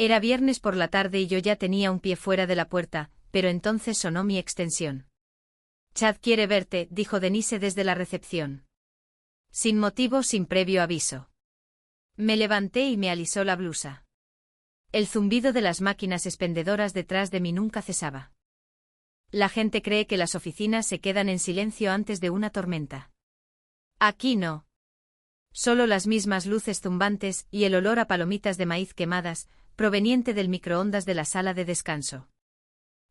Era viernes por la tarde y yo ya tenía un pie fuera de la puerta, pero entonces sonó mi extensión. Chad quiere verte, dijo Denise desde la recepción. Sin motivo, sin previo aviso. Me levanté y me alisó la blusa. El zumbido de las máquinas expendedoras detrás de mí nunca cesaba. La gente cree que las oficinas se quedan en silencio antes de una tormenta. Aquí no. Solo las mismas luces zumbantes y el olor a palomitas de maíz quemadas, proveniente del microondas de la sala de descanso.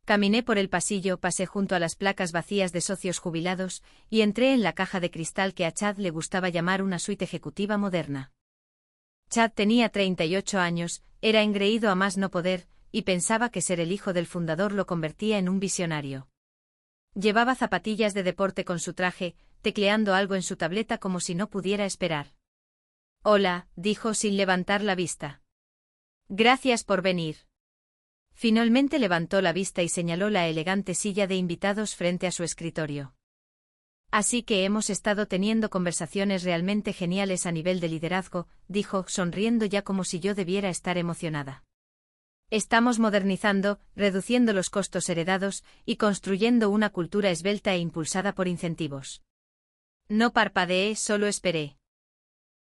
Caminé por el pasillo, pasé junto a las placas vacías de socios jubilados, y entré en la caja de cristal que a Chad le gustaba llamar una suite ejecutiva moderna. Chad tenía 38 años, era engreído a más no poder, y pensaba que ser el hijo del fundador lo convertía en un visionario. Llevaba zapatillas de deporte con su traje, tecleando algo en su tableta como si no pudiera esperar. Hola, dijo sin levantar la vista. Gracias por venir. Finalmente levantó la vista y señaló la elegante silla de invitados frente a su escritorio. Así que hemos estado teniendo conversaciones realmente geniales a nivel de liderazgo, dijo, sonriendo ya como si yo debiera estar emocionada. Estamos modernizando, reduciendo los costos heredados y construyendo una cultura esbelta e impulsada por incentivos. No parpadeé, solo esperé.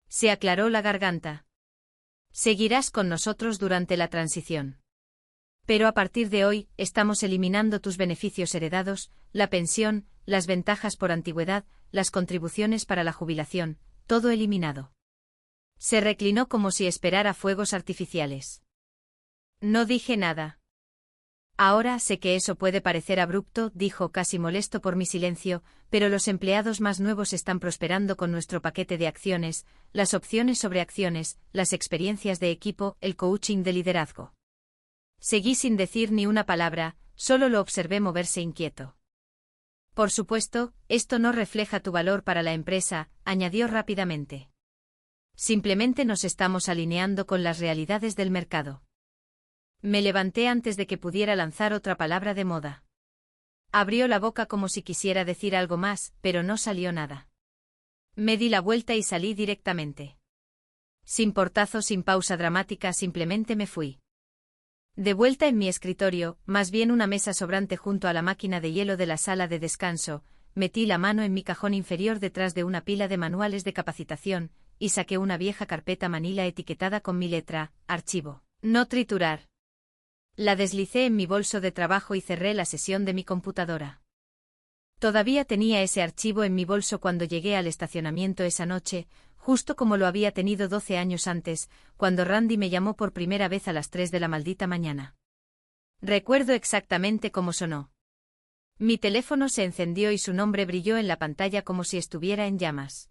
Se aclaró la garganta. Seguirás con nosotros durante la transición. Pero a partir de hoy, estamos eliminando tus beneficios heredados, la pensión, las ventajas por antigüedad, las contribuciones para la jubilación, todo eliminado. Se reclinó como si esperara fuegos artificiales. No dije nada. Ahora sé que eso puede parecer abrupto, dijo casi molesto por mi silencio, pero los empleados más nuevos están prosperando con nuestro paquete de acciones, las opciones sobre acciones, las experiencias de equipo, el coaching de liderazgo. Seguí sin decir ni una palabra, solo lo observé moverse inquieto. Por supuesto, esto no refleja tu valor para la empresa, añadió rápidamente. Simplemente nos estamos alineando con las realidades del mercado. Me levanté antes de que pudiera lanzar otra palabra de moda. Abrió la boca como si quisiera decir algo más, pero no salió nada. Me di la vuelta y salí directamente. Sin portazo, sin pausa dramática, simplemente me fui. De vuelta en mi escritorio, más bien una mesa sobrante junto a la máquina de hielo de la sala de descanso, metí la mano en mi cajón inferior detrás de una pila de manuales de capacitación, y saqué una vieja carpeta manila etiquetada con mi letra, archivo, no triturar. La deslicé en mi bolso de trabajo y cerré la sesión de mi computadora. Todavía tenía ese archivo en mi bolso cuando llegué al estacionamiento esa noche, justo como lo había tenido 12 años antes, cuando Randy me llamó por primera vez a las 3 de la maldita mañana. Recuerdo exactamente cómo sonó. Mi teléfono se encendió y su nombre brilló en la pantalla como si estuviera en llamas.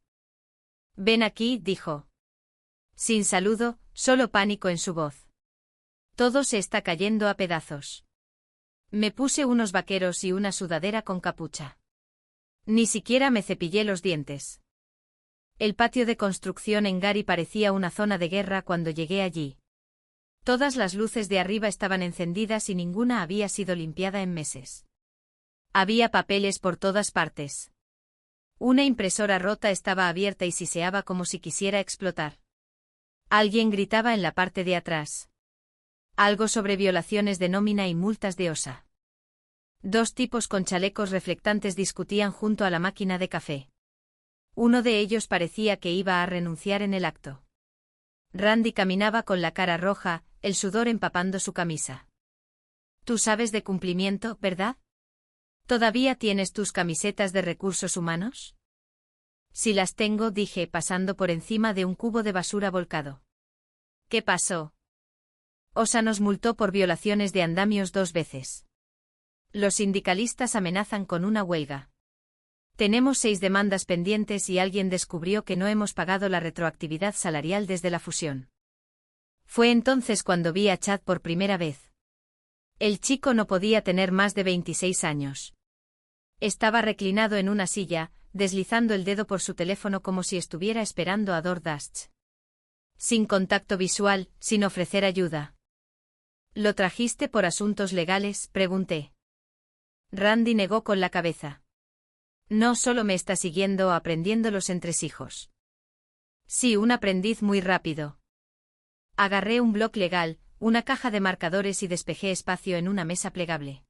Ven aquí, dijo. Sin saludo, solo pánico en su voz. Todo se está cayendo a pedazos. Me puse unos vaqueros y una sudadera con capucha. Ni siquiera me cepillé los dientes. El patio de construcción en Gary parecía una zona de guerra cuando llegué allí. Todas las luces de arriba estaban encendidas y ninguna había sido limpiada en meses. Había papeles por todas partes. Una impresora rota estaba abierta y siseaba como si quisiera explotar. Alguien gritaba en la parte de atrás. Algo sobre violaciones de nómina y multas de OSA. Dos tipos con chalecos reflectantes discutían junto a la máquina de café. Uno de ellos parecía que iba a renunciar en el acto. Randy caminaba con la cara roja, el sudor empapando su camisa. Tú sabes de cumplimiento, ¿verdad? ¿Todavía tienes tus camisetas de recursos humanos? Sí las tengo, dije, pasando por encima de un cubo de basura volcado. ¿Qué pasó? OSA nos multó por violaciones de andamios 2 veces. Los sindicalistas amenazan con una huelga. Tenemos 6 demandas pendientes y alguien descubrió que no hemos pagado la retroactividad salarial desde la fusión. Fue entonces cuando vi a Chad por primera vez. El chico no podía tener más de 26 años. Estaba reclinado en una silla, deslizando el dedo por su teléfono como si estuviera esperando a DoorDash. Sin contacto visual, sin ofrecer ayuda. ¿Lo trajiste por asuntos legales?, pregunté. Randy negó con la cabeza. No solo me está siguiendo aprendiendo los entresijos. Sí, un aprendiz muy rápido. Agarré un bloc legal, una caja de marcadores y despejé espacio en una mesa plegable.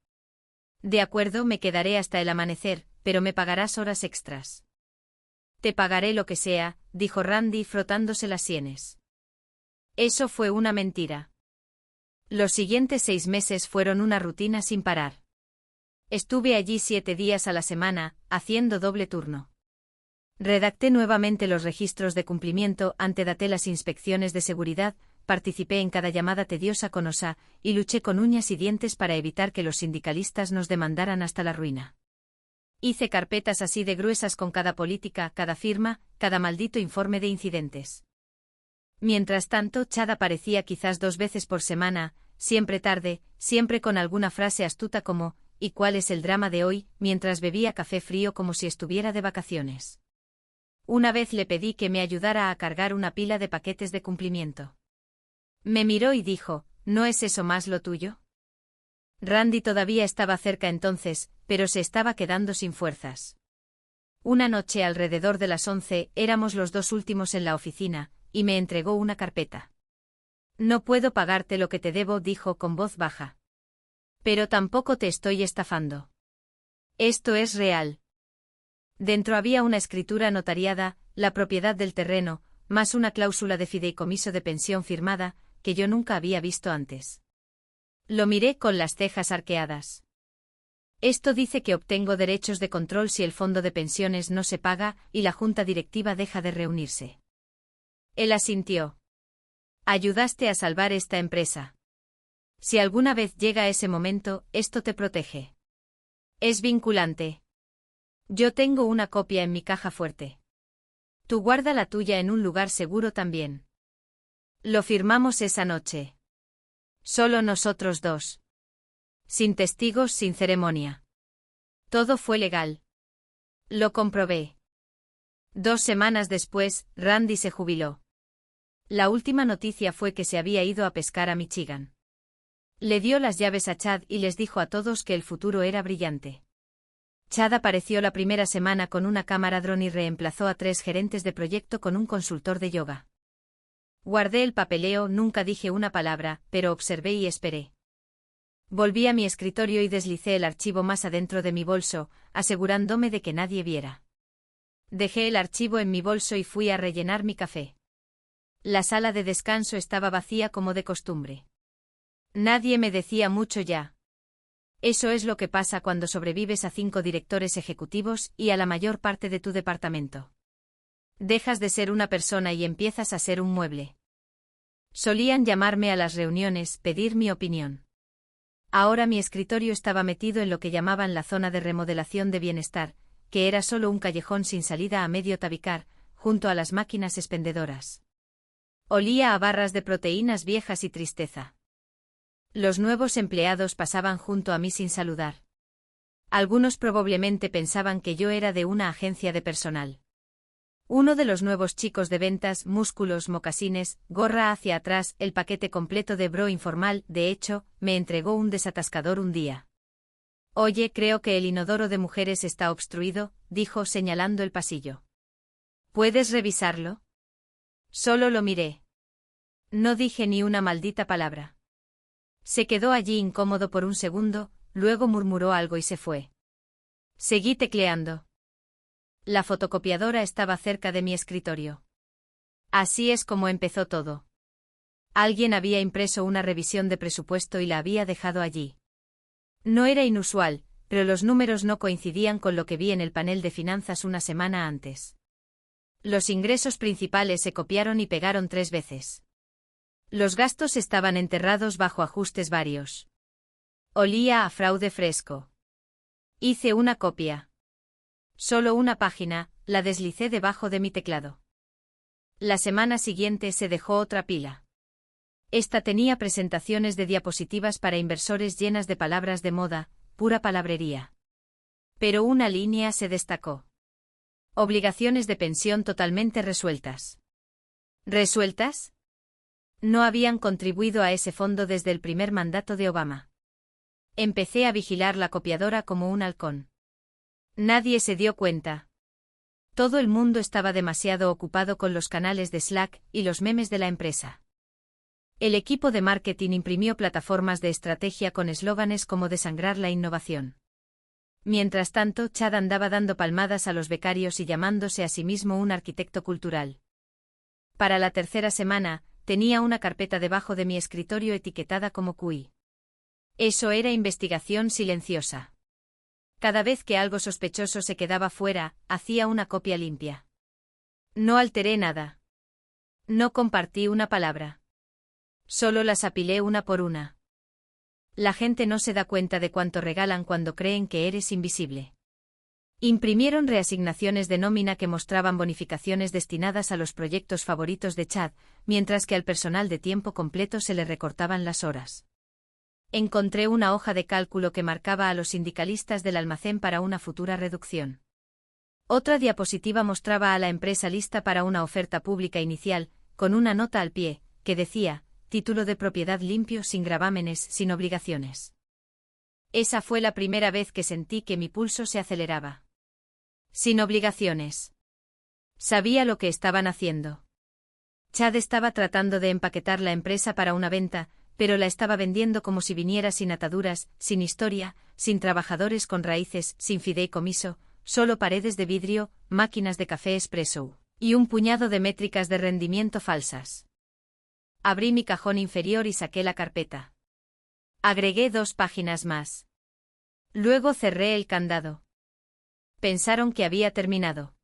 De acuerdo, me quedaré hasta el amanecer, pero me pagarás horas extras. Te pagaré lo que sea, dijo Randy frotándose las sienes. Eso fue una mentira. Los siguientes 6 meses fueron una rutina sin parar. Estuve allí 7 días a la semana, haciendo doble turno. Redacté nuevamente los registros de cumplimiento, antedaté las inspecciones de seguridad, participé en cada llamada tediosa con OSA, y luché con uñas y dientes para evitar que los sindicalistas nos demandaran hasta la ruina. Hice carpetas así de gruesas con cada política, cada firma, cada maldito informe de incidentes. Mientras tanto, Chad aparecía quizás 2 veces por semana, siempre tarde, siempre con alguna frase astuta como «¿Y cuál es el drama de hoy?», mientras bebía café frío como si estuviera de vacaciones. Una vez le pedí que me ayudara a cargar una pila de paquetes de cumplimiento. Me miró y dijo, ¿no es eso más lo tuyo? Randy todavía estaba cerca entonces, pero se estaba quedando sin fuerzas. Una noche alrededor de las 11, éramos los 2 últimos en la oficina, y me entregó una carpeta. No puedo pagarte lo que te debo, dijo con voz baja. Pero tampoco te estoy estafando. Esto es real. Dentro había una escritura notariada, la propiedad del terreno, más una cláusula de fideicomiso de pensión firmada, que yo nunca había visto antes. Lo miré con las cejas arqueadas. Esto dice que obtengo derechos de control si el fondo de pensiones no se paga y la junta directiva deja de reunirse. Él asintió. Ayudaste a salvar esta empresa. Si alguna vez llega ese momento, esto te protege. Es vinculante. Yo tengo una copia en mi caja fuerte. Tú guarda la tuya en un lugar seguro también. Lo firmamos esa noche. Solo nosotros 2. Sin testigos, sin ceremonia. Todo fue legal. Lo comprobé. 2 semanas después, Randy se jubiló. La última noticia fue que se había ido a pescar a Michigan. Le dio las llaves a Chad y les dijo a todos que el futuro era brillante. Chad apareció la primera semana con una cámara dron y reemplazó a 3 gerentes de proyecto con un consultor de yoga. Guardé el papeleo, nunca dije una palabra, pero observé y esperé. Volví a mi escritorio y deslicé el archivo más adentro de mi bolso, asegurándome de que nadie viera. Dejé el archivo en mi bolso y fui a rellenar mi café. La sala de descanso estaba vacía como de costumbre. Nadie me decía mucho ya. Eso es lo que pasa cuando sobrevives a 5 directores ejecutivos y a la mayor parte de tu departamento. Dejas de ser una persona y empiezas a ser un mueble. Solían llamarme a las reuniones, pedir mi opinión. Ahora mi escritorio estaba metido en lo que llamaban la zona de remodelación de bienestar, que era solo un callejón sin salida a medio tabicar, junto a las máquinas expendedoras. Olía a barras de proteínas viejas y tristeza. Los nuevos empleados pasaban junto a mí sin saludar. Algunos probablemente pensaban que yo era de una agencia de personal. Uno de los nuevos chicos de ventas, músculos, mocasines, gorra hacia atrás, el paquete completo de bro informal, de hecho, me entregó un desatascador un día. Oye, creo que el inodoro de mujeres está obstruido, dijo señalando el pasillo. ¿Puedes revisarlo? Solo lo miré. No dije ni una maldita palabra. Se quedó allí incómodo por un segundo, luego murmuró algo y se fue. Seguí tecleando. La fotocopiadora estaba cerca de mi escritorio. Así es como empezó todo. Alguien había impreso una revisión de presupuesto y la había dejado allí. No era inusual, pero los números no coincidían con lo que vi en el panel de finanzas una semana antes. Los ingresos principales se copiaron y pegaron 3 veces. Los gastos estaban enterrados bajo ajustes varios. Olía a fraude fresco. Hice una copia. Solo una página, la deslicé debajo de mi teclado. La semana siguiente se dejó otra pila. Esta tenía presentaciones de diapositivas para inversores llenas de palabras de moda, pura palabrería. Pero una línea se destacó. Obligaciones de pensión totalmente resueltas. ¿Resueltas? No habían contribuido a ese fondo desde el primer mandato de Obama. Empecé a vigilar la copiadora como un halcón. Nadie se dio cuenta. Todo el mundo estaba demasiado ocupado con los canales de Slack y los memes de la empresa. El equipo de marketing imprimió plataformas de estrategia con eslóganes como desangrar la innovación. Mientras tanto, Chad andaba dando palmadas a los becarios y llamándose a sí mismo un arquitecto cultural. Para la tercera semana, tenía una carpeta debajo de mi escritorio etiquetada como QI. Eso era investigación silenciosa. Cada vez que algo sospechoso se quedaba fuera, hacía una copia limpia. No alteré nada. No compartí una palabra. Solo las apilé una por una. La gente no se da cuenta de cuánto regalan cuando creen que eres invisible. Imprimieron reasignaciones de nómina que mostraban bonificaciones destinadas a los proyectos favoritos de Chad, mientras que al personal de tiempo completo se le recortaban las horas. Encontré una hoja de cálculo que marcaba a los sindicalistas del almacén para una futura reducción. Otra diapositiva mostraba a la empresa lista para una oferta pública inicial, con una nota al pie, que decía: título de propiedad limpio, sin gravámenes, sin obligaciones. Esa fue la primera vez que sentí que mi pulso se aceleraba. Sin obligaciones. Sabía lo que estaban haciendo. Chad estaba tratando de empaquetar la empresa para una venta, pero la estaba vendiendo como si viniera sin ataduras, sin historia, sin trabajadores con raíces, sin fideicomiso, solo paredes de vidrio, máquinas de café espresso, y un puñado de métricas de rendimiento falsas. Abrí mi cajón inferior y saqué la carpeta. Agregué 2 páginas más. Luego cerré el candado. Pensaron que había terminado.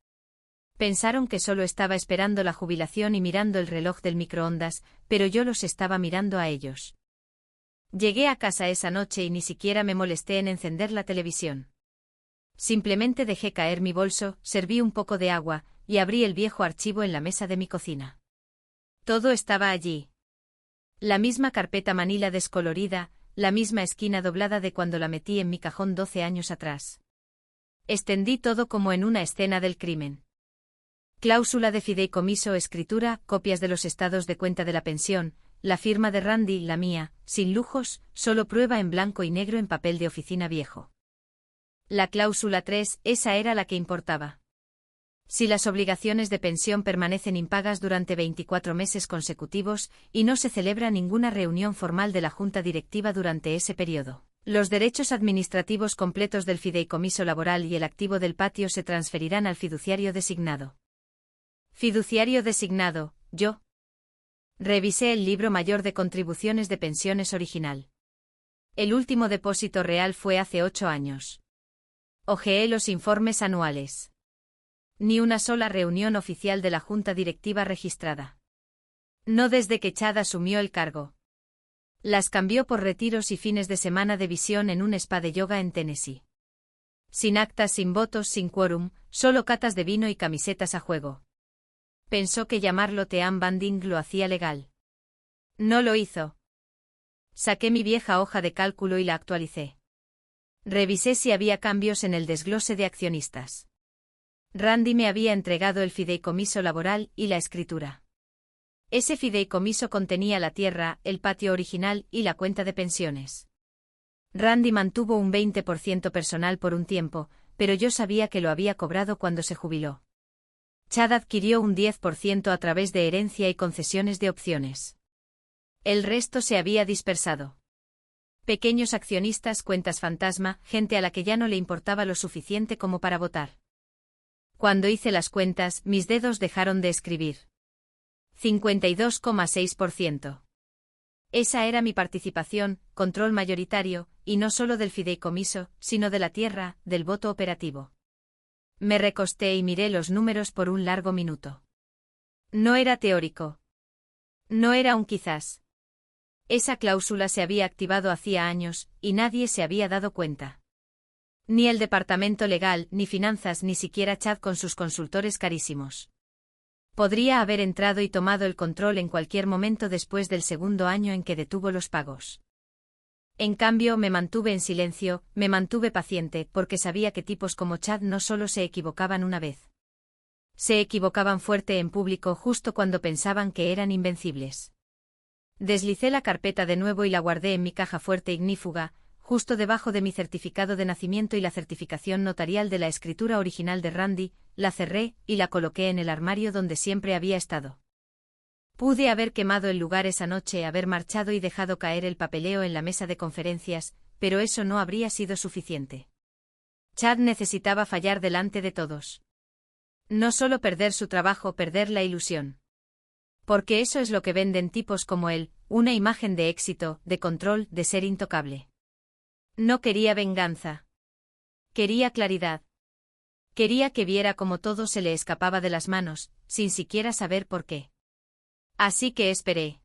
Pensaron que solo estaba esperando la jubilación y mirando el reloj del microondas, pero yo los estaba mirando a ellos. Llegué a casa esa noche y ni siquiera me molesté en encender la televisión. Simplemente dejé caer mi bolso, serví un poco de agua, y abrí el viejo archivo en la mesa de mi cocina. Todo estaba allí. La misma carpeta manila descolorida, la misma esquina doblada de cuando la metí en mi cajón 12 años atrás. Extendí todo como en una escena del crimen. Cláusula de fideicomiso, escritura, copias de los estados de cuenta de la pensión, la firma de Randy, la mía, sin lujos, solo prueba en blanco y negro en papel de oficina viejo. La cláusula 3, esa era la que importaba. Si las obligaciones de pensión permanecen impagas durante 24 meses consecutivos y no se celebra ninguna reunión formal de la junta directiva durante ese periodo, los derechos administrativos completos del fideicomiso laboral y el activo del patio se transferirán al fiduciario designado. Fiduciario designado, yo. Revisé el libro mayor de contribuciones de pensiones original. El último depósito real fue hace 8 años. Hojeé los informes anuales. Ni una sola reunión oficial de la junta directiva registrada. No desde que Chad asumió el cargo. Las cambió por retiros y fines de semana de visión en un spa de yoga en Tennessee. Sin actas, sin votos, sin quórum, solo catas de vino y camisetas a juego. Pensó que llamarlo team banding lo hacía legal. No lo hizo. Saqué mi vieja hoja de cálculo y la actualicé. Revisé si había cambios en el desglose de accionistas. Randy me había entregado el fideicomiso laboral y la escritura. Ese fideicomiso contenía la tierra, el patio original y la cuenta de pensiones. Randy mantuvo un 20% personal por un tiempo, pero yo sabía que lo había cobrado cuando se jubiló. Chad adquirió un 10% a través de herencia y concesiones de opciones. El resto se había dispersado. Pequeños accionistas, cuentas fantasma, gente a la que ya no le importaba lo suficiente como para votar. Cuando hice las cuentas, mis dedos dejaron de escribir. 52,6%. Esa era mi participación, control mayoritario, y no solo del fideicomiso, sino de la tierra, del voto operativo. Me recosté y miré los números por un largo minuto. No era teórico. No era un quizás. Esa cláusula se había activado hacía años, y nadie se había dado cuenta. Ni el departamento legal, ni finanzas, ni siquiera Chad con sus consultores carísimos. Podría haber entrado y tomado el control en cualquier momento después del segundo año en que detuvo los pagos. En cambio, me mantuve en silencio, me mantuve paciente, porque sabía que tipos como Chad no solo se equivocaban una vez. Se equivocaban fuerte en público justo cuando pensaban que eran invencibles. Deslicé la carpeta de nuevo y la guardé en mi caja fuerte ignífuga, justo debajo de mi certificado de nacimiento y la certificación notarial de la escritura original de Randy, la cerré y la coloqué en el armario donde siempre había estado. Pude haber quemado el lugar esa noche, haber marchado y dejado caer el papeleo en la mesa de conferencias, pero eso no habría sido suficiente. Chad necesitaba fallar delante de todos. No solo perder su trabajo, perder la ilusión. Porque eso es lo que venden tipos como él, una imagen de éxito, de control, de ser intocable. No quería venganza. Quería claridad. Quería que viera cómo todo se le escapaba de las manos, sin siquiera saber por qué. Así que esperé.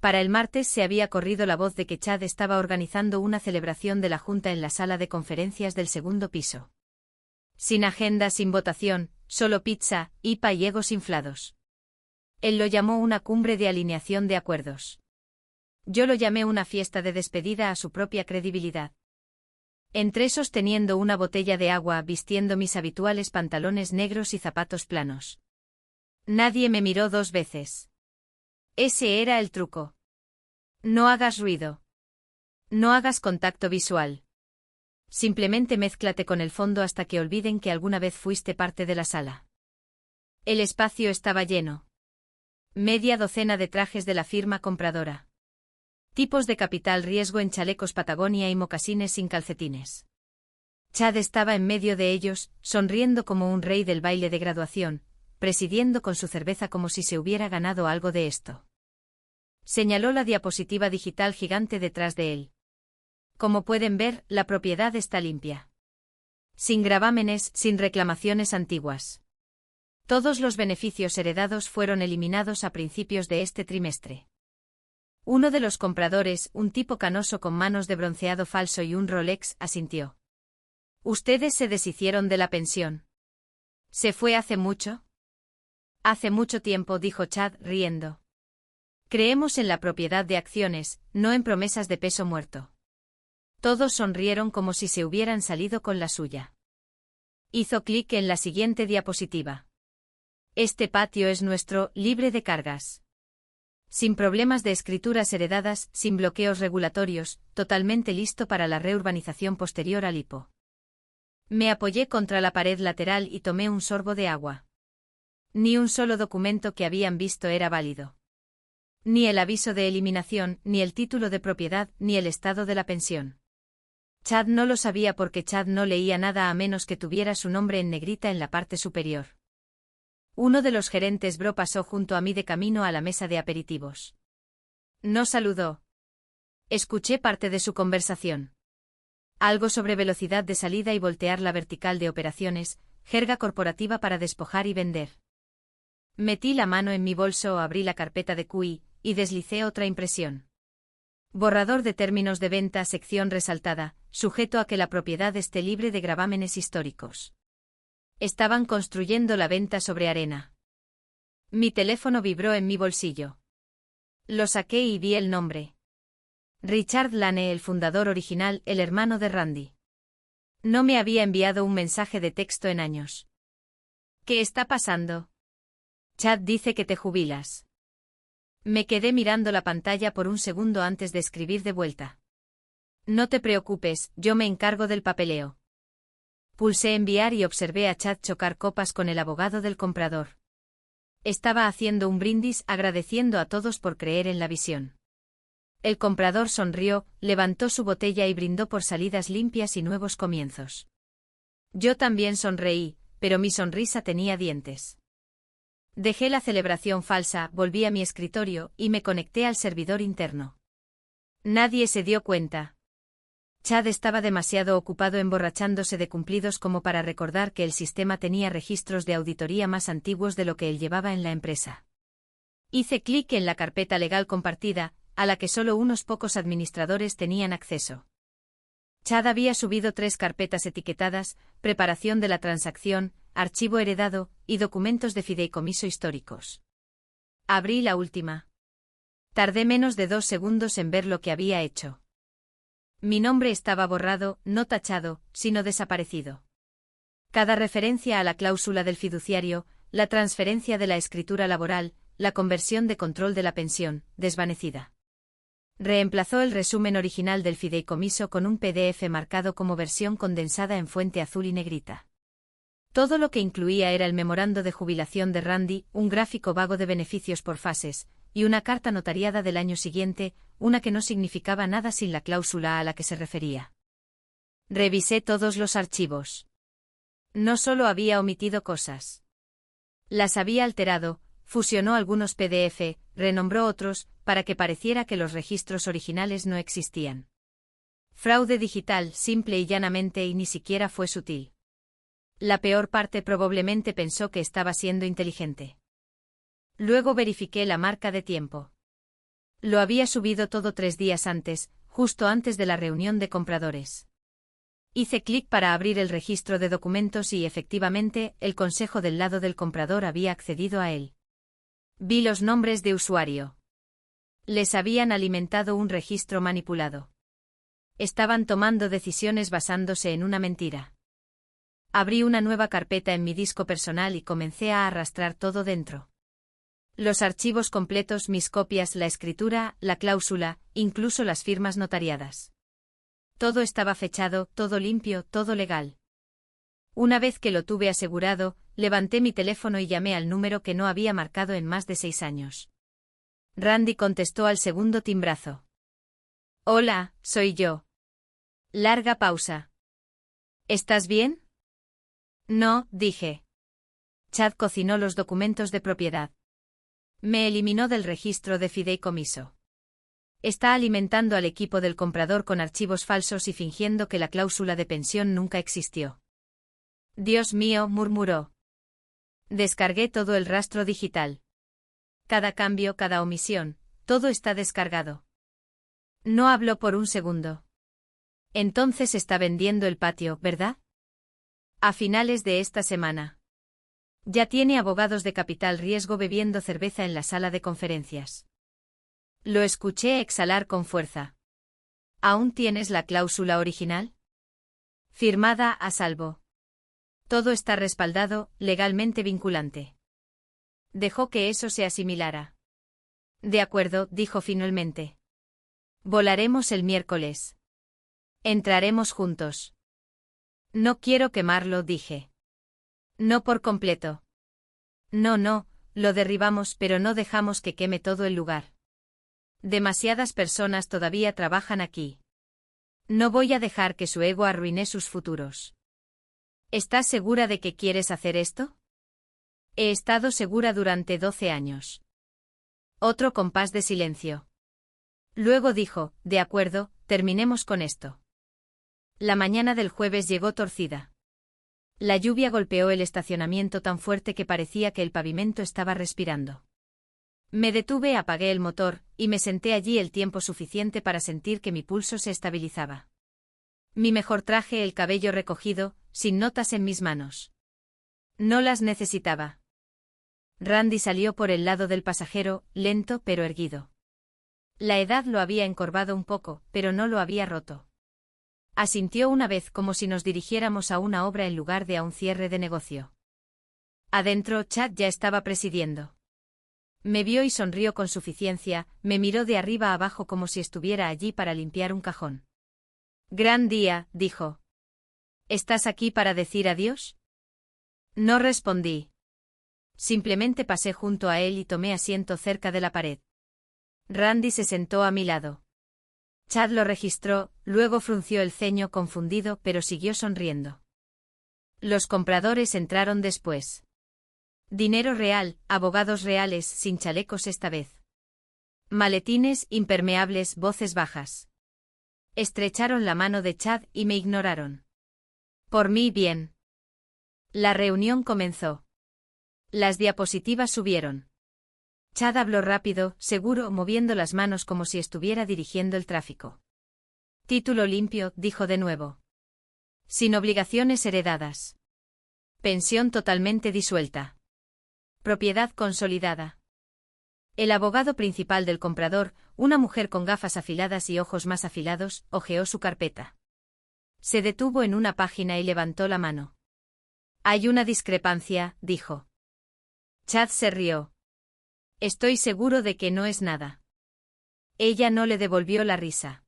Para el martes se había corrido la voz de que Chad estaba organizando una celebración de la Junta en la sala de conferencias del segundo piso. Sin agenda, sin votación, solo pizza, IPA y egos inflados. Él lo llamó una cumbre de alineación de acuerdos. Yo lo llamé una fiesta de despedida a su propia credibilidad. Entré sosteniendo una botella de agua, vistiendo mis habituales pantalones negros y zapatos planos. Nadie me miró 2 veces. Ese era el truco. No hagas ruido. No hagas contacto visual. Simplemente mézclate con el fondo hasta que olviden que alguna vez fuiste parte de la sala. El espacio estaba lleno. Media docena de trajes de la firma compradora. Tipos de capital riesgo en chalecos Patagonia y mocasines sin calcetines. Chad estaba en medio de ellos, sonriendo como un rey del baile de graduación, presidiendo con su cerveza como si se hubiera ganado algo de esto. Señaló la diapositiva digital gigante detrás de él. Como pueden ver, la propiedad está limpia. Sin gravámenes, sin reclamaciones antiguas. Todos los beneficios heredados fueron eliminados a principios de este trimestre. Uno de los compradores, un tipo canoso con manos de bronceado falso y un Rolex, asintió. ¿Ustedes se deshicieron de la pensión? ¿Se fue hace mucho? Hace mucho tiempo, dijo Chad, riendo. Creemos en la propiedad de acciones, no en promesas de peso muerto. Todos sonrieron como si se hubieran salido con la suya. Hizo clic en la siguiente diapositiva. Este patio es nuestro, libre de cargas. Sin problemas de escrituras heredadas, sin bloqueos regulatorios, totalmente listo para la reurbanización posterior al hipo. Me apoyé contra la pared lateral y tomé un sorbo de agua. Ni un solo documento que habían visto era válido. Ni el aviso de eliminación, ni el título de propiedad, ni el estado de la pensión. Chad no lo sabía porque Chad no leía nada a menos que tuviera su nombre en negrita en la parte superior. Uno de los gerentes Bro pasó junto a mí de camino a la mesa de aperitivos. No saludó. Escuché parte de su conversación. Algo sobre velocidad de salida y voltear la vertical de operaciones, jerga corporativa para despojar y vender. Metí la mano en mi bolso, abrí la carpeta de QI, y deslicé otra impresión. Borrador de términos de venta, sección resaltada, sujeto a que la propiedad esté libre de gravámenes históricos. Estaban construyendo la venta sobre arena. Mi teléfono vibró en mi bolsillo. Lo saqué y vi el nombre. Richard Lane, el fundador original, el hermano de Randy. No me había enviado un mensaje de texto en años. ¿Qué está pasando? Chad dice que te jubilas. Me quedé mirando la pantalla por un segundo antes de escribir de vuelta. No te preocupes, yo me encargo del papeleo. Pulsé enviar y observé a Chad chocar copas con el abogado del comprador. Estaba haciendo un brindis agradeciendo a todos por creer en la visión. El comprador sonrió, levantó su botella y brindó por salidas limpias y nuevos comienzos. Yo también sonreí, pero mi sonrisa tenía dientes. Dejé la celebración falsa, volví a mi escritorio y me conecté al servidor interno. Nadie se dio cuenta. Chad estaba demasiado ocupado emborrachándose de cumplidos como para recordar que el sistema tenía registros de auditoría más antiguos de lo que él llevaba en la empresa. Hice clic en la carpeta legal compartida, a la que solo unos pocos administradores tenían acceso. Chad había subido 3 carpetas etiquetadas, preparación de la transacción, archivo heredado, y documentos de fideicomiso históricos. Abrí la última. Tardé menos de 2 segundos en ver lo que había hecho. Mi nombre estaba borrado, no tachado, sino desaparecido. Cada referencia a la cláusula del fiduciario, la transferencia de la escritura laboral, la conversión de control de la pensión, desvanecida. Reemplazó el resumen original del fideicomiso con un PDF marcado como versión condensada en fuente azul y negrita. Todo lo que incluía era el memorando de jubilación de Randy, un gráfico vago de beneficios por fases, y una carta notariada del año siguiente, una que no significaba nada sin la cláusula a la que se refería. Revisé todos los archivos. No solo había omitido cosas. Las había alterado, fusionó algunos PDF, renombró otros, para que pareciera que los registros originales no existían. Fraude digital, simple y llanamente, y ni siquiera fue sutil. La peor parte probablemente pensó que estaba siendo inteligente. Luego verifiqué la marca de tiempo. Lo había subido todo 3 días antes, justo antes de la reunión de compradores. Hice clic para abrir el registro de documentos y efectivamente, el consejo del lado del comprador había accedido a él. Vi los nombres de usuario. Les habían alimentado un registro manipulado. Estaban tomando decisiones basándose en una mentira. Abrí una nueva carpeta en mi disco personal y comencé a arrastrar todo dentro. Los archivos completos, mis copias, la escritura, la cláusula, incluso las firmas notariadas. Todo estaba fechado, todo limpio, todo legal. Una vez que lo tuve asegurado, levanté mi teléfono y llamé al número que no había marcado en más de 6 años. Randy contestó al segundo timbrazo. Hola, soy yo. Larga pausa. ¿Estás bien? No, dije. Chad cocinó los documentos de propiedad. Me eliminó del registro de fideicomiso. Está alimentando al equipo del comprador con archivos falsos y fingiendo que la cláusula de pensión nunca existió. Dios mío, murmuró. Descargué todo el rastro digital. Cada cambio, cada omisión, todo está descargado. No habló por un segundo. Entonces está vendiendo el patio, ¿verdad? A finales de esta semana. Ya tiene abogados de capital riesgo bebiendo cerveza en la sala de conferencias. Lo escuché exhalar con fuerza. ¿Aún tienes la cláusula original? Firmada a salvo. Todo está respaldado, legalmente vinculante. Dejó que eso se asimilara. De acuerdo, dijo finalmente. Volaremos el miércoles. Entraremos juntos. No quiero quemarlo, dije. No por completo. No, lo derribamos pero no dejamos que queme todo el lugar. Demasiadas personas todavía trabajan aquí. No voy a dejar que su ego arruine sus futuros. ¿Estás segura de que quieres hacer esto? He estado segura durante 12 años. Otro compás de silencio. Luego dijo, de acuerdo, terminemos con esto. La mañana del jueves llegó torcida. La lluvia golpeó el estacionamiento tan fuerte que parecía que el pavimento estaba respirando. Me detuve, apagué el motor, y me senté allí el tiempo suficiente para sentir que mi pulso se estabilizaba. Mi mejor traje, el cabello recogido, sin notas en mis manos. No las necesitaba. Randy salió por el lado del pasajero, lento pero erguido. La edad lo había encorvado un poco, pero no lo había roto. Asintió una vez como si nos dirigiéramos a una obra en lugar de a un cierre de negocio. Adentro, Chad ya estaba presidiendo. Me vio y sonrió con suficiencia, me miró de arriba a abajo como si estuviera allí para limpiar un cajón. Gran día, dijo. ¿Estás aquí para decir adiós? No respondí. Simplemente pasé junto a él y tomé asiento cerca de la pared. Randy se sentó a mi lado. Chad lo registró, luego frunció el ceño confundido pero siguió sonriendo. Los compradores entraron después. Dinero real, abogados reales, sin chalecos esta vez. Maletines, impermeables, voces bajas. Estrecharon la mano de Chad y me ignoraron. Por mí bien. La reunión comenzó. Las diapositivas subieron. Chad habló rápido, seguro, moviendo las manos como si estuviera dirigiendo el tráfico. Título limpio, dijo de nuevo. Sin obligaciones heredadas. Pensión totalmente disuelta. Propiedad consolidada. El abogado principal del comprador, una mujer con gafas afiladas y ojos más afilados, hojeó su carpeta. Se detuvo en una página y levantó la mano. Hay una discrepancia, dijo. Chad se rió. Estoy seguro de que no es nada. Ella no le devolvió la risa.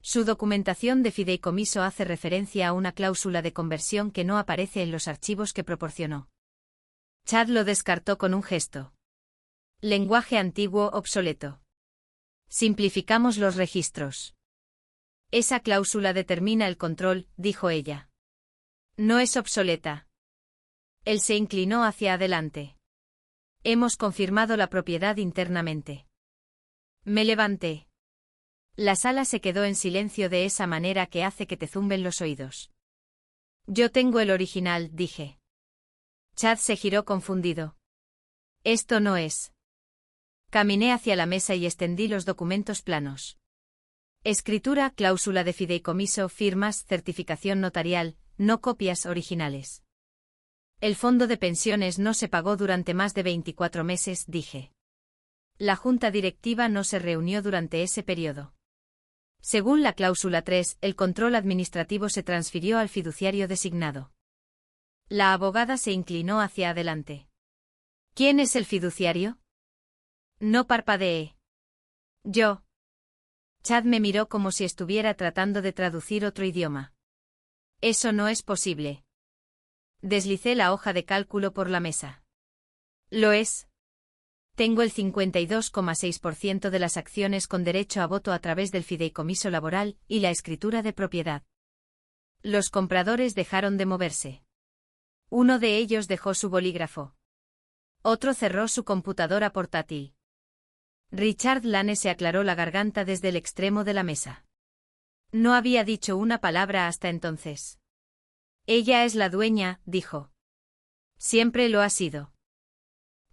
Su documentación de fideicomiso hace referencia a una cláusula de conversión que no aparece en los archivos que proporcionó. Chad lo descartó con un gesto. Lenguaje antiguo obsoleto. Simplificamos los registros. Esa cláusula determina el control, dijo ella. No es obsoleta. Él se inclinó hacia adelante. Hemos confirmado la propiedad internamente. Me levanté. La sala se quedó en silencio de esa manera que hace que te zumben los oídos. Yo tengo el original, dije. Chad se giró confundido. Esto no es. Caminé hacia la mesa y extendí los documentos planos. Escritura, cláusula de fideicomiso, firmas, certificación notarial, no copias originales. El fondo de pensiones no se pagó durante más de 24 meses, dije. La junta directiva no se reunió durante ese periodo. Según la cláusula 3, el control administrativo se transfirió al fiduciario designado. La abogada se inclinó hacia adelante. ¿Quién es el fiduciario? No parpadeé. Yo. Chad me miró como si estuviera tratando de traducir otro idioma. Eso no es posible. Deslicé la hoja de cálculo por la mesa. Lo es. Tengo el 52,6% de las acciones con derecho a voto a través del fideicomiso laboral y la escritura de propiedad. Los compradores dejaron de moverse. Uno de ellos dejó su bolígrafo. Otro cerró su computadora portátil. Richard Lane se aclaró la garganta desde el extremo de la mesa. No había dicho una palabra hasta entonces. Ella es la dueña, dijo. Siempre lo ha sido.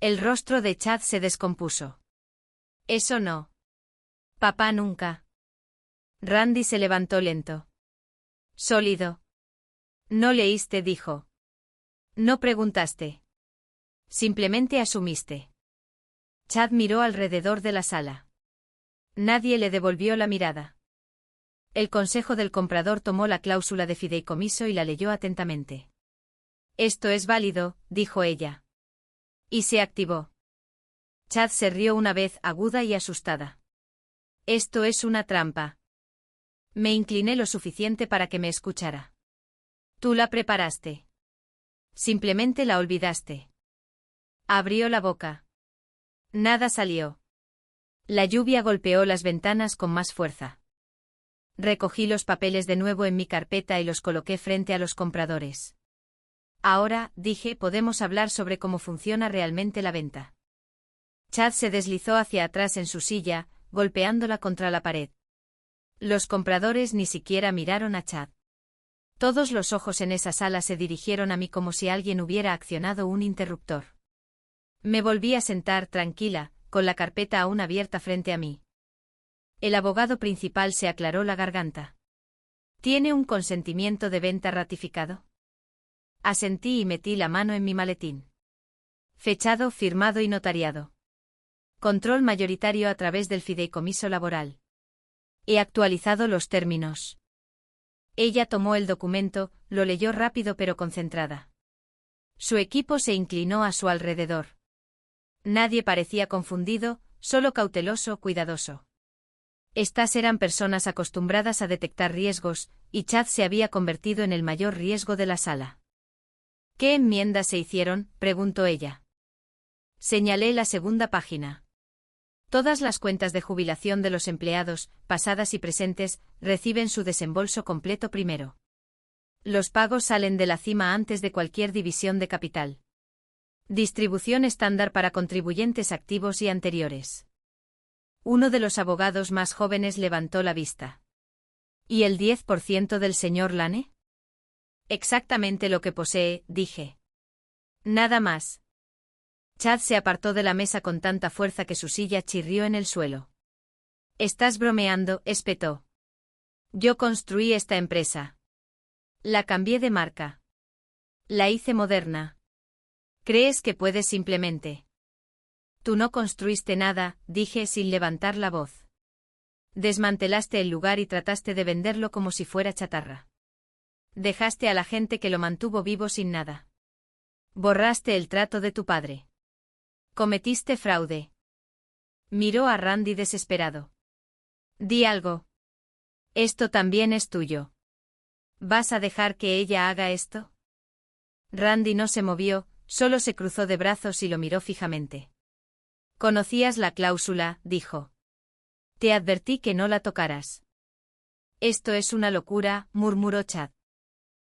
El rostro de Chad se descompuso. Eso no. Papá nunca. Randy se levantó lento. Sólido. No leíste, dijo. No preguntaste. Simplemente asumiste. Chad miró alrededor de la sala. Nadie le devolvió la mirada. El consejo del comprador tomó la cláusula de fideicomiso y la leyó atentamente. Esto es válido, dijo ella. Y se activó. Chad se rió una vez aguda y asustada. Esto es una trampa. Me incliné lo suficiente para que me escuchara. Tú la preparaste. Simplemente la olvidaste. Abrió la boca. Nada salió. La lluvia golpeó las ventanas con más fuerza. Recogí los papeles de nuevo en mi carpeta y los coloqué frente a los compradores. Ahora, dije, podemos hablar sobre cómo funciona realmente la venta. Chad se deslizó hacia atrás en su silla, golpeándola contra la pared. Los compradores ni siquiera miraron a Chad. Todos los ojos en esa sala se dirigieron a mí como si alguien hubiera accionado un interruptor. Me volví a sentar tranquila, con la carpeta aún abierta frente a mí. El abogado principal se aclaró la garganta. ¿Tiene un consentimiento de venta ratificado? Asentí y metí la mano en mi maletín. Fechado, firmado y notariado. Control mayoritario a través del fideicomiso laboral. He actualizado los términos. Ella tomó el documento, lo leyó rápido pero concentrada. Su equipo se inclinó a su alrededor. Nadie parecía confundido, solo cauteloso, cuidadoso. Estas eran personas acostumbradas a detectar riesgos, y Chad se había convertido en el mayor riesgo de la sala. ¿Qué enmiendas se hicieron?, preguntó ella. Señalé la segunda página. Todas las cuentas de jubilación de los empleados, pasadas y presentes, reciben su desembolso completo primero. Los pagos salen de la cima antes de cualquier división de capital. Distribución estándar para contribuyentes activos y anteriores. Uno de los abogados más jóvenes levantó la vista. ¿Y el 10% del señor Lane? Exactamente lo que posee, dije. Nada más. Chad se apartó de la mesa con tanta fuerza que su silla chirrió en el suelo. Estás bromeando, espetó. Yo construí esta empresa. La cambié de marca. La hice moderna. ¿Crees que puedes simplemente? Tú no construiste nada, dije sin levantar la voz. Desmantelaste el lugar y trataste de venderlo como si fuera chatarra. Dejaste a la gente que lo mantuvo vivo sin nada. Borraste el trato de tu padre. Cometiste fraude. Miró a Randy desesperado. Di algo. Esto también es tuyo. ¿Vas a dejar que ella haga esto? Randy no se movió, solo se cruzó de brazos y lo miró fijamente. Conocías la cláusula, dijo. Te advertí que no la tocaras. Esto es una locura, murmuró Chad.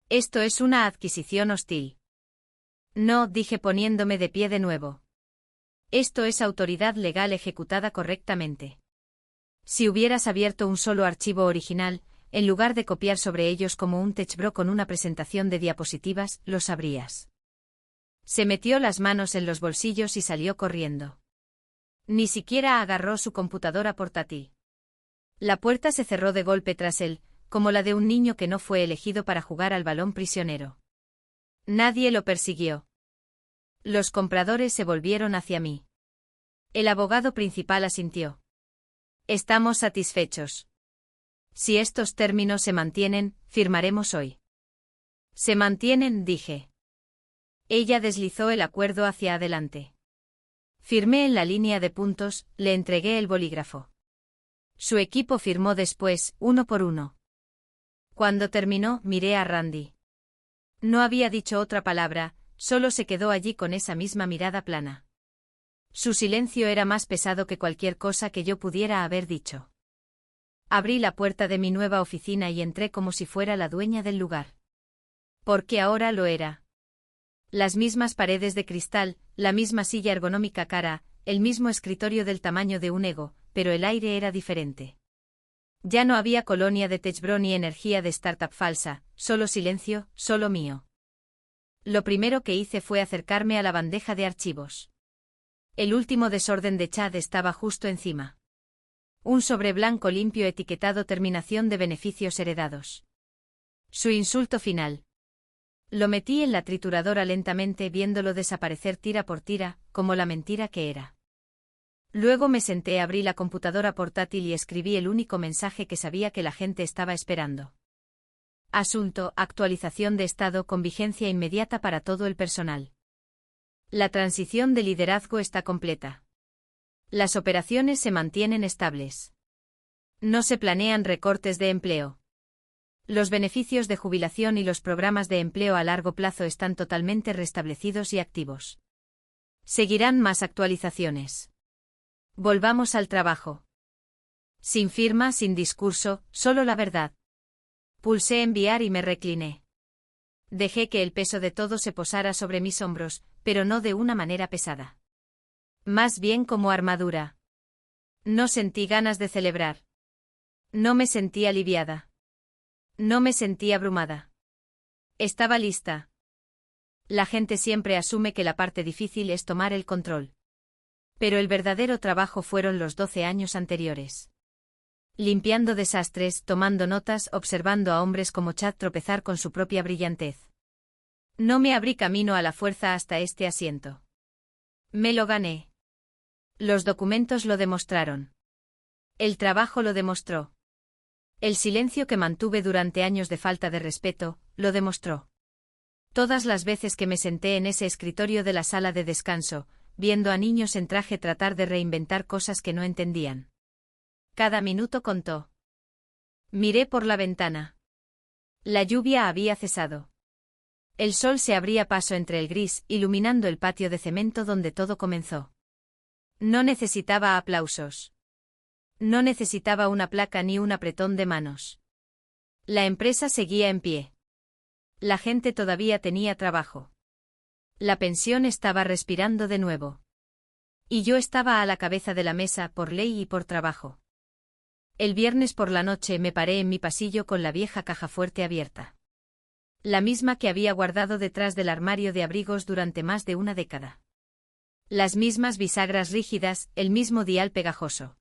Esto es una adquisición hostil. No, dije poniéndome de pie de nuevo. Esto es autoridad legal ejecutada correctamente. Si hubieras abierto un solo archivo original, en lugar de copiar sobre ellos como un techbro con una presentación de diapositivas, lo sabrías. Se metió las manos en los bolsillos y salió corriendo. Ni siquiera agarró su computadora portátil. La puerta se cerró de golpe tras él, como la de un niño que no fue elegido para jugar al balón prisionero. Nadie lo persiguió. Los compradores se volvieron hacia mí. El abogado principal asintió. Estamos satisfechos. Si estos términos se mantienen, firmaremos hoy. Se mantienen, dije. Ella deslizó el acuerdo hacia adelante. Firmé en la línea de puntos, le entregué el bolígrafo. Su equipo firmó después, uno por uno. Cuando terminó, miré a Randy. No había dicho otra palabra, solo se quedó allí con esa misma mirada plana. Su silencio era más pesado que cualquier cosa que yo pudiera haber dicho. Abrí la puerta de mi nueva oficina y entré como si fuera la dueña del lugar. Porque ahora lo era. Las mismas paredes de cristal, la misma silla ergonómica cara, el mismo escritorio del tamaño de un ego, pero el aire era diferente. Ya no había colonia de techbro ni energía de startup falsa, solo silencio, solo mío. Lo primero que hice fue acercarme a la bandeja de archivos. El último desorden de Chad estaba justo encima. Un sobre blanco limpio etiquetado terminación de beneficios heredados. Su insulto final. Lo metí en la trituradora lentamente viéndolo desaparecer tira por tira, como la mentira que era. Luego me senté, abrí la computadora portátil y escribí el único mensaje que sabía que la gente estaba esperando. Asunto, actualización de estado con vigencia inmediata para todo el personal. La transición de liderazgo está completa. Las operaciones se mantienen estables. No se planean recortes de empleo. Los beneficios de jubilación y los programas de empleo a largo plazo están totalmente restablecidos y activos. Seguirán más actualizaciones. Volvamos al trabajo. Sin firma, sin discurso, solo la verdad. Pulsé enviar y me recliné. Dejé que el peso de todo se posara sobre mis hombros, pero no de una manera pesada. Más bien como armadura. No sentí ganas de celebrar. No me sentí aliviada. No me sentí abrumada. Estaba lista. La gente siempre asume que la parte difícil es tomar el control. Pero el verdadero trabajo fueron los 12 años anteriores. Limpiando desastres, tomando notas, observando a hombres como Chad tropezar con su propia brillantez. No me abrí camino a la fuerza hasta este asiento. Me lo gané. Los documentos lo demostraron. El trabajo lo demostró. El silencio que mantuve durante años de falta de respeto, lo demostró. Todas las veces que me senté en ese escritorio de la sala de descanso, viendo a niños en traje tratar de reinventar cosas que no entendían. Cada minuto contó. Miré por la ventana. La lluvia había cesado. El sol se abría paso entre el gris, iluminando el patio de cemento donde todo comenzó. No necesitaba aplausos. No necesitaba una placa ni un apretón de manos. La empresa seguía en pie. La gente todavía tenía trabajo. La pensión estaba respirando de nuevo. Y yo estaba a la cabeza de la mesa por ley y por trabajo. El viernes por la noche me paré en mi pasillo con la vieja caja fuerte abierta. La misma que había guardado detrás del armario de abrigos durante más de una década. Las mismas bisagras rígidas, el mismo dial pegajoso.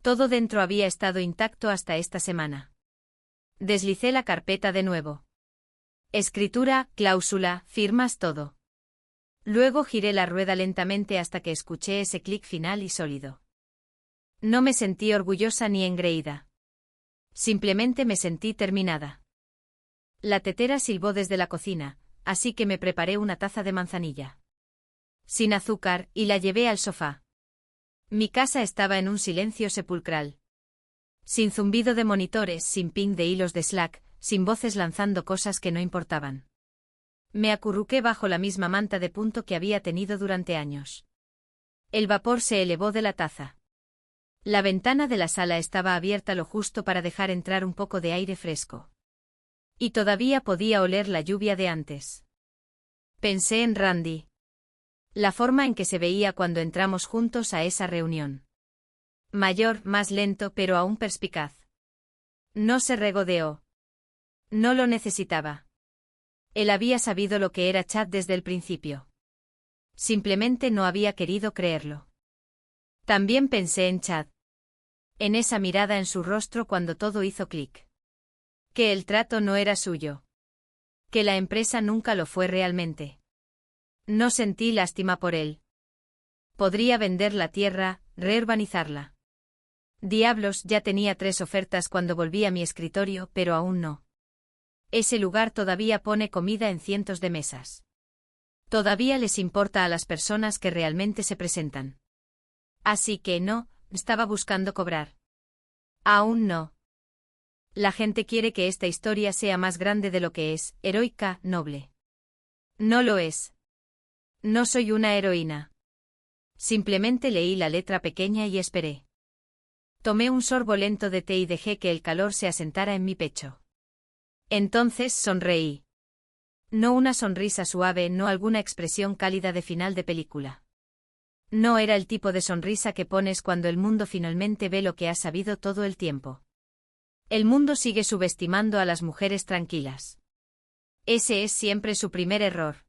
Todo dentro había estado intacto hasta esta semana. Deslicé la carpeta de nuevo. Escritura, cláusula, firmas, todo. Luego giré la rueda lentamente hasta que escuché ese clic final y sólido. No me sentí orgullosa ni engreída. Simplemente me sentí terminada. La tetera silbó desde la cocina, así que me preparé una taza de manzanilla. Sin azúcar, y la llevé al sofá. Mi casa estaba en un silencio sepulcral. Sin zumbido de monitores, sin ping de hilos de Slack, sin voces lanzando cosas que no importaban. Me acurruqué bajo la misma manta de punto que había tenido durante años. El vapor se elevó de la taza. La ventana de la sala estaba abierta lo justo para dejar entrar un poco de aire fresco. Y todavía podía oler la lluvia de antes. Pensé en Randy. La forma en que se veía cuando entramos juntos a esa reunión. Mayor, más lento, pero aún perspicaz. No se regodeó. No lo necesitaba. Él había sabido lo que era Chad desde el principio. Simplemente no había querido creerlo. También pensé en Chad. En esa mirada en su rostro cuando todo hizo clic. Que el trato no era suyo. Que la empresa nunca lo fue realmente. No sentí lástima por él. Podría vender la tierra, reurbanizarla. Diablos, ya tenía 3 ofertas cuando volví a mi escritorio, pero aún no. Ese lugar todavía pone comida en cientos de mesas. Todavía les importa a las personas que realmente se presentan. Así que no, estaba buscando cobrar. Aún no. La gente quiere que esta historia sea más grande de lo que es, heroica, noble. No lo es. No soy una heroína. Simplemente leí la letra pequeña y esperé. Tomé un sorbo lento de té y dejé que el calor se asentara en mi pecho. Entonces sonreí. No una sonrisa suave, no alguna expresión cálida de final de película. No era el tipo de sonrisa que pones cuando el mundo finalmente ve lo que has sabido todo el tiempo. El mundo sigue subestimando a las mujeres tranquilas. Ese es siempre su primer error.